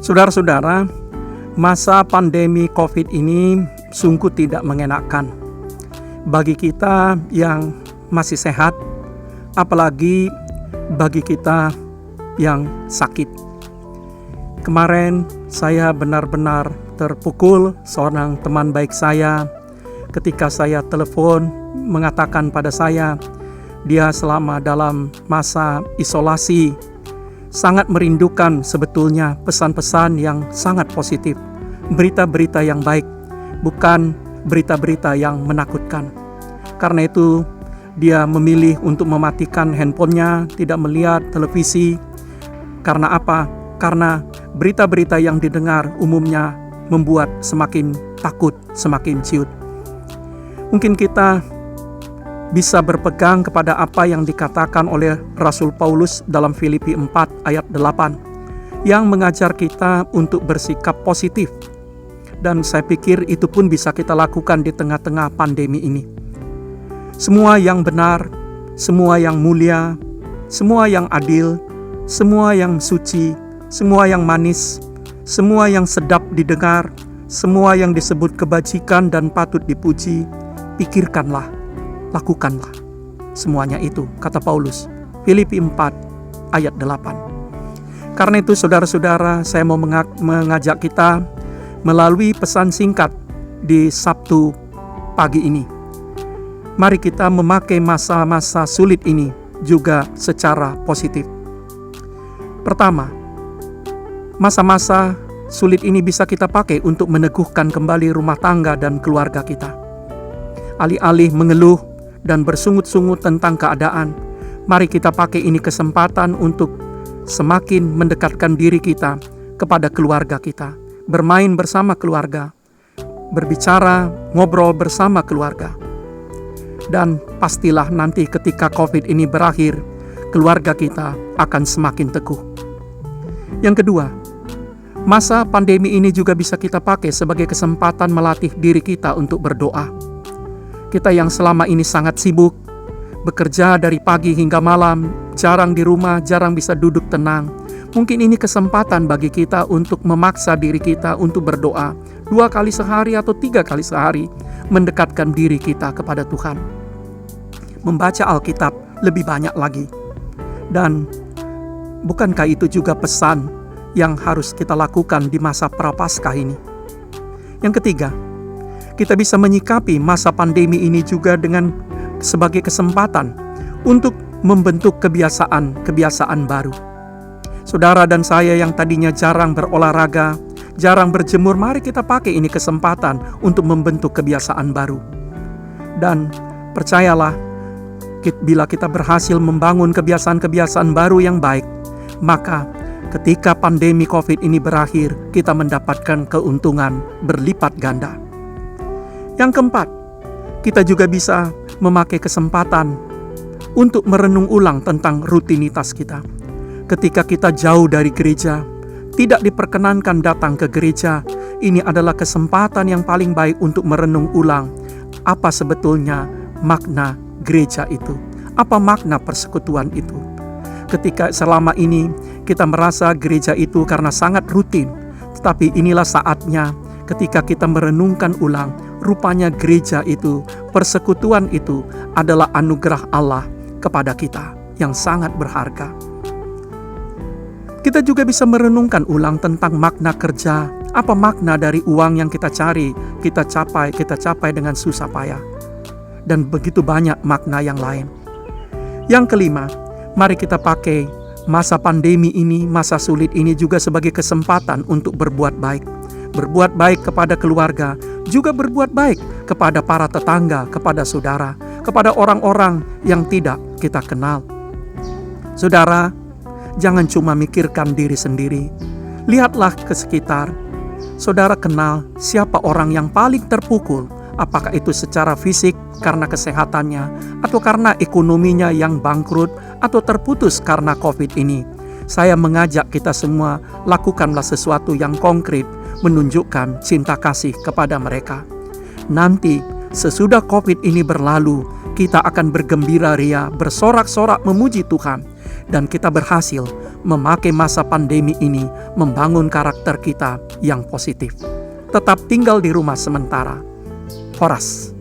Saudara-saudara, masa pandemi COVID ini sungguh tidak mengenakan bagi kita yang masih sehat, apalagi bagi kita yang sakit. Kemarin saya benar-benar terpukul seorang teman baik saya ketika saya telepon mengatakan pada saya dia selama dalam masa isolasi sangat merindukan sebetulnya pesan-pesan yang sangat positif, berita-berita yang baik, bukan berita-berita yang menakutkan. Karena itu dia memilih untuk mematikan handphonenya, tidak melihat televisi. Karena apa? Karena berita-berita yang didengar umumnya membuat semakin takut, semakin ciut. Mungkin kita bisa berpegang kepada apa yang dikatakan oleh Rasul Paulus dalam Filipi 4 ayat 8 yang mengajar kita untuk bersikap positif. Dan saya pikir itu pun bisa kita lakukan di tengah-tengah pandemi ini. Semua yang benar, semua yang mulia, semua yang adil, semua yang suci, semua yang manis, semua yang sedap didengar, semua yang disebut kebajikan dan patut dipuji, pikirkanlah, lakukanlah. Semuanya itu, kata Paulus, Filipi 4 ayat 8. Karena itu saudara-saudara, saya mau mengajak kita melalui pesan singkat di Sabtu pagi ini. Mari kita memakai masa-masa sulit ini juga secara positif. Pertama, masa-masa sulit ini bisa kita pakai untuk meneguhkan kembali rumah tangga dan keluarga kita. Alih-alih mengeluh dan bersungut-sungut tentang keadaan, mari kita pakai ini kesempatan untuk semakin mendekatkan diri kita kepada keluarga kita, bermain bersama keluarga, berbicara, ngobrol bersama keluarga. Dan pastilah nanti ketika COVID ini berakhir, keluarga kita akan semakin teguh. Yang kedua, masa pandemi ini juga bisa kita pakai sebagai kesempatan melatih diri kita untuk berdoa. Kita yang selama ini sangat sibuk, bekerja dari pagi hingga malam, jarang di rumah, jarang bisa duduk tenang. Mungkin ini kesempatan bagi kita untuk memaksa diri kita untuk berdoa 2 kali sehari atau 3 kali sehari, mendekatkan diri kita kepada Tuhan. Membaca Alkitab lebih banyak lagi. Dan bukankah itu juga pesan yang harus kita lakukan di masa Prapaskah ini? Yang ketiga, kita bisa menyikapi masa pandemi ini juga dengan sebagai kesempatan untuk membentuk kebiasaan baru. Saudara dan saya yang tadinya jarang berolahraga, jarang berjemur, mari kita pakai ini kesempatan untuk membentuk kebiasaan baru. Dan percayalah, bila kita berhasil membangun kebiasaan-kebiasaan baru yang baik, maka ketika pandemi COVID ini berakhir, kita mendapatkan keuntungan berlipat ganda. Yang keempat, kita juga bisa memakai kesempatan untuk merenung ulang tentang rutinitas kita. Ketika kita jauh dari gereja, tidak diperkenankan datang ke gereja, ini adalah kesempatan yang paling baik untuk merenung ulang apa sebetulnya makna gereja itu, apa makna persekutuan itu. Ketika selama ini kita merasa gereja itu karena sangat rutin, tetapi inilah saatnya ketika kita merenungkan ulang, rupanya gereja itu, persekutuan itu adalah anugerah Allah kepada kita yang sangat berharga. Kita juga bisa merenungkan ulang tentang makna kerja, apa makna dari uang yang kita cari, kita capai dengan susah payah. Dan begitu banyak makna yang lain. Yang kelima, mari kita pakai masa pandemi ini, masa sulit ini juga sebagai kesempatan untuk berbuat baik. Berbuat baik kepada keluarga, juga berbuat baik kepada para tetangga, kepada saudara, kepada orang-orang yang tidak kita kenal. Saudara, jangan cuma mikirkan diri sendiri. Lihatlah ke sekitar. Saudara kenal siapa orang yang paling terpukul, apakah itu secara fisik karena kesehatannya, atau karena ekonominya yang bangkrut, atau terputus karena COVID ini. Saya mengajak kita semua, lakukanlah sesuatu yang konkret, menunjukkan cinta kasih kepada mereka. Nanti, sesudah COVID ini berlalu, kita akan bergembira ria, bersorak-sorak memuji Tuhan. dan kita berhasil memakai masa pandemi ini membangun karakter kita yang positif. Tetap tinggal di rumah sementara. Horas.